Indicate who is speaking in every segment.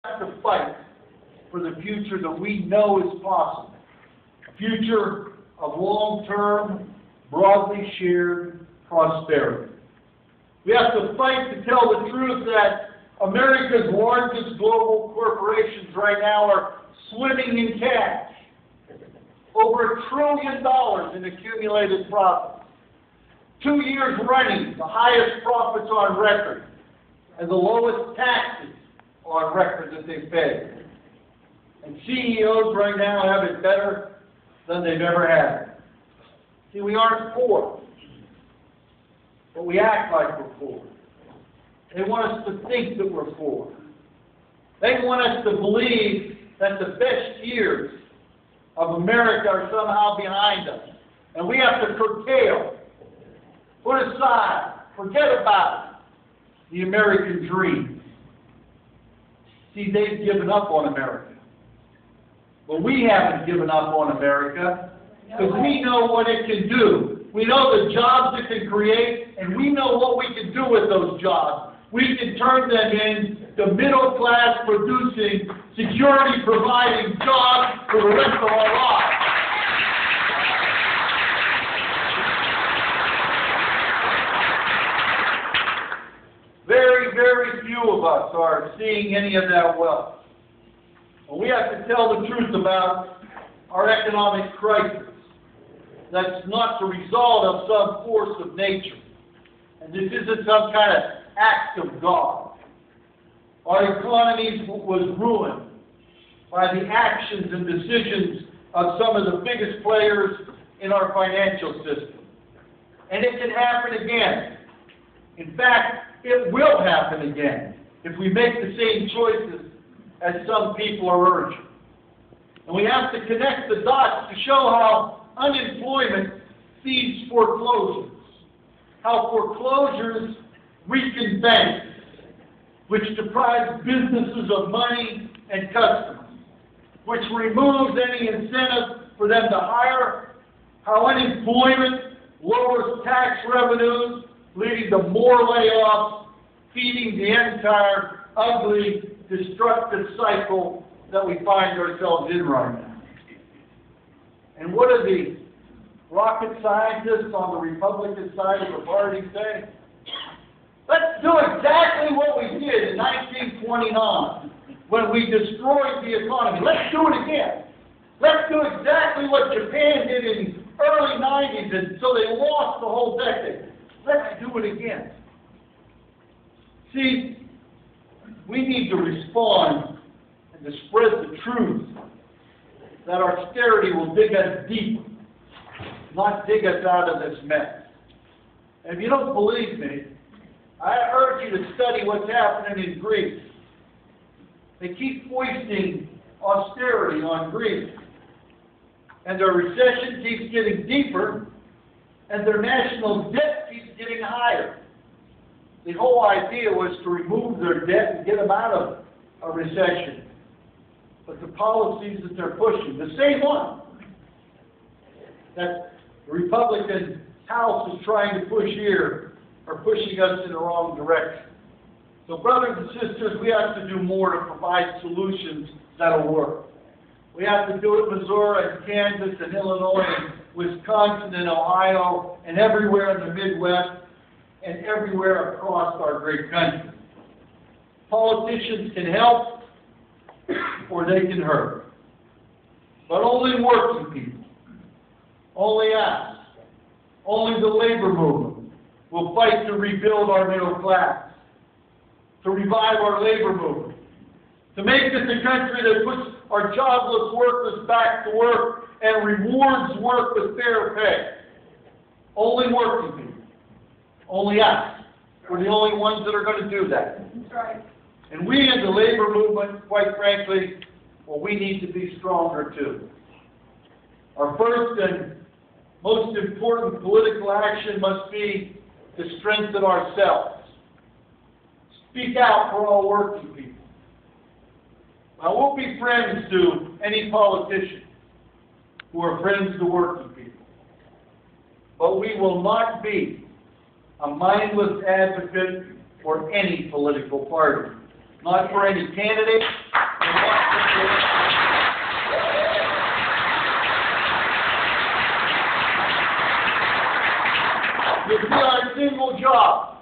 Speaker 1: have to fight for the future that we know is possible. A future of long-term, broadly shared prosperity. We have to fight to tell the truth that America's largest global corporations right now are swimming in cash. Over $1 trillion in accumulated profits. 2 years running, the highest profits on record, and the lowest taxes on record that they've paid. And CEOs right now have it better than they've ever had. See, we aren't poor, but we act like we're poor. They want us to think that we're poor. They want us to believe that the best years of America are somehow behind us. And we have to curtail, put aside, forget about the American dream. See, they've given up on America. But we haven't given up on America because we know what it can do. We know the jobs it can create, and we know what we can do with those jobs. We can turn them into middle-class producing, security-providing jobs for the rest of our lives. Very, very few of us are seeing any of that wealth. And we have to tell the truth about our economic crisis. That's not the result of some force of nature. And this isn't some kind of act of God. Our economy was ruined by the actions and decisions of some of the biggest players in our financial system. And it can happen again. In fact, it will happen again if we make the same choices as some people are urging. And we have to connect the dots to show how unemployment feeds foreclosures, how foreclosures weaken banks, which deprives businesses of money and customers, which removes any incentive for them to hire, how unemployment lowers tax revenues, leading to more layoffs, feeding the entire ugly, destructive cycle that we find ourselves in right now. And what do the rocket scientists on the Republican side of the party say? Let's do exactly what we did in 1929 when we destroyed the economy. Let's do it again. Let's do exactly what Japan did in the early 90s, and so they lost the whole decade. Let's do it again. See, we need to respond and to spread the truth that austerity will dig us deeper, not dig us out of this mess. And if you don't believe me, I urge you to study what's happening in Greece. They keep foisting austerity on Greece. And their recession keeps getting deeper, and their national debt keeps getting higher. The whole idea was to remove their debt and get them out of a recession. But the policies that they're pushing, the same one that the Republican House is trying to push here, are pushing us in the wrong direction. So brothers and sisters, we have to do more to provide solutions that'll work. We have to do it in Missouri and Kansas and Illinois and Wisconsin and Ohio and everywhere in the Midwest and everywhere across our great country. Politicians can help or they can hurt. But only working people, only us, only the labor movement will fight to rebuild our middle class, to revive our labor movement, to make this a country that puts our jobless workers back to work and rewards work with fair pay. Only working people. Only us. We're the only ones that are going to do that.
Speaker 2: That's right.
Speaker 1: And we in the labor movement, quite frankly, well, we need to be stronger too. Our first and most important political action must be to strengthen ourselves. Speak out for all working people. I won't be friends to any politician who are friends to working people. But we will not be a mindless advocate for any political party. Not for any candidate, You see, our single job,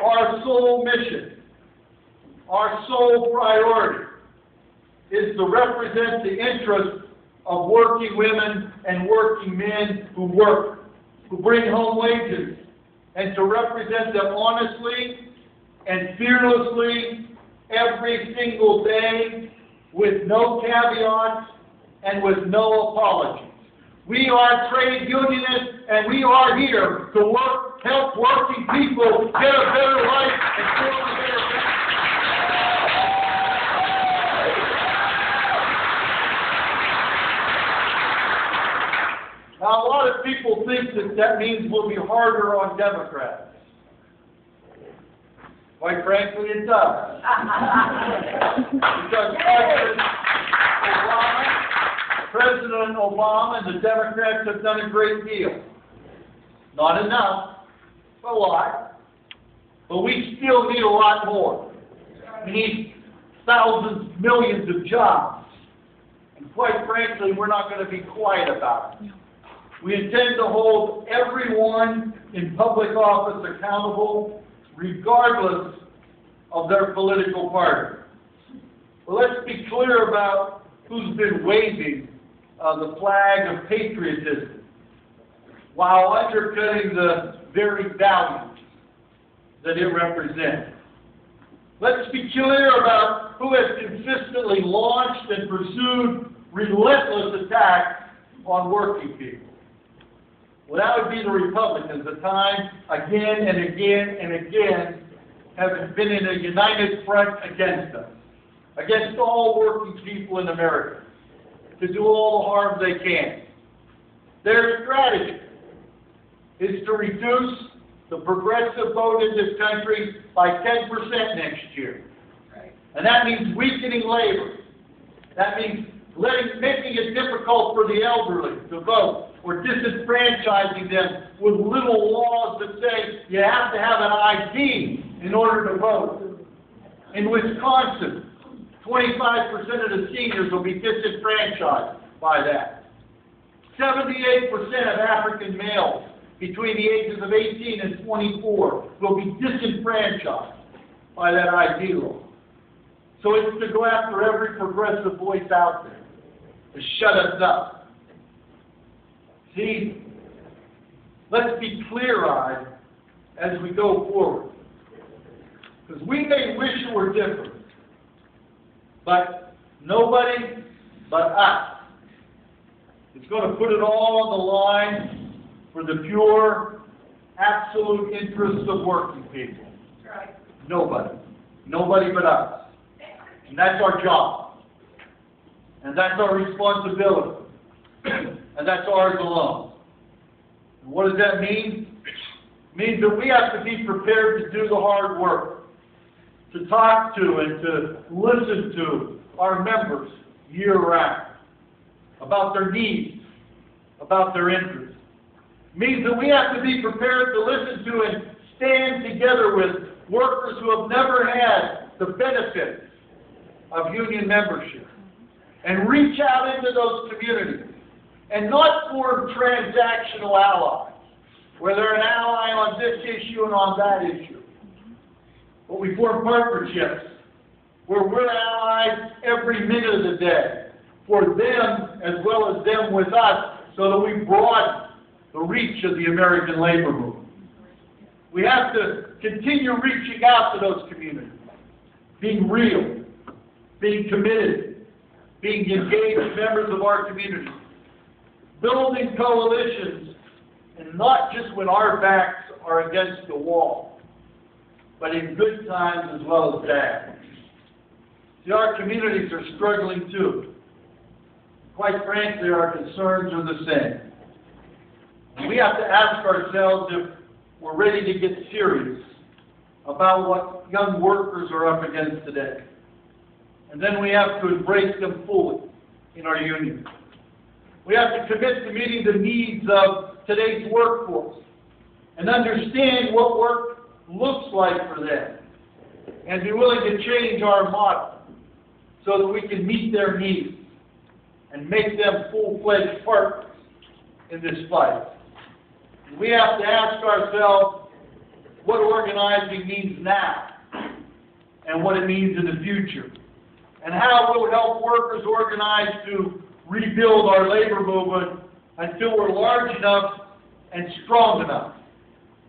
Speaker 1: our sole mission, our sole priority is to represent the interests of working women and working men who work, who bring home wages, and to represent them honestly and fearlessly every single day with no caveats and with no apologies. We are trade unionists, and we are here to help working people get a better life and build a better family. Now, a lot of people think that means we'll be harder on Democrats. Quite frankly, it does. Because President Obama and the Democrats have done a great deal. Not enough, but a lot. But we still need a lot more. We need thousands, millions of jobs. And quite frankly, we're not going to be quiet about it. We intend to hold everyone in public office accountable, regardless of their political party. Well, let's be clear about who's been waving the flag of patriotism while undercutting the very values that it represents. Let's be clear about who has consistently launched and pursued relentless attacks on working people. Well, that would be the Republicans, the time again and again and again have been in a united front against us, against all working people in America, to do all the harm they can. Their strategy is to reduce the progressive vote in this country by 10% next year. Right. And that means weakening labor. That means making it difficult for the elderly to vote, or disenfranchising them with little laws that say you have to have an ID in order to vote. In Wisconsin, 25% of the seniors will be disenfranchised by that. 78% of African males between the ages of 18 and 24 will be disenfranchised by that ID law. So it's to go after every progressive voice out there, to shut us up. See, let's be clear-eyed as we go forward. Because we may wish it were different, but nobody but us is going to put it all on the line for the pure, absolute interests of working people. Right. Nobody. Nobody but us. And that's our job. And that's our responsibility. And that's ours alone. And what does that mean? It means that we have to be prepared to do the hard work, to talk to and to listen to our members year-round about their needs, about their interests. It means that we have to be prepared to listen to and stand together with workers who have never had the benefits of union membership and reach out into those communities and not form transactional allies, where they're an ally on this issue and on that issue. But we form partnerships where we're allies every minute of the day for them as well as them with us, so that we broaden the reach of the American labor movement. We have to continue reaching out to those communities, being real, being committed, being engaged members of our community, building coalitions, and not just when our backs are against the wall, but in good times as well as bad. See, our communities are struggling too. Quite frankly, our concerns are the same. And we have to ask ourselves if we're ready to get serious about what young workers are up against today. And then we have to embrace them fully in our union. We have to commit to meeting the needs of today's workforce and understand what work looks like for them and be willing to change our model so that we can meet their needs and make them full-fledged partners in this fight. And we have to ask ourselves what organizing means now and what it means in the future, and how it will help workers organize to rebuild our labor movement until we're large enough and strong enough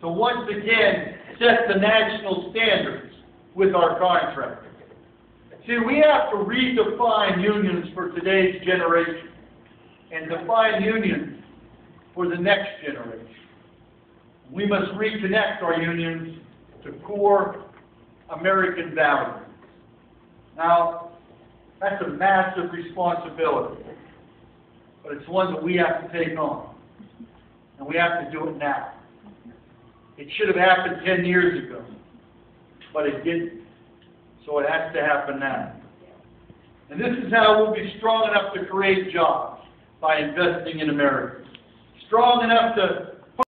Speaker 1: to once again set the national standards with our contractors. See, we have to redefine unions for today's generation and define unions for the next generation. We must reconnect our unions to core American values. Now, that's a massive responsibility, but it's one that we have to take on, and we have to do it now. It should have happened 10 years ago, but it didn't, so it has to happen now. And this is how we'll be strong enough to create jobs, by investing in America. Strong enough to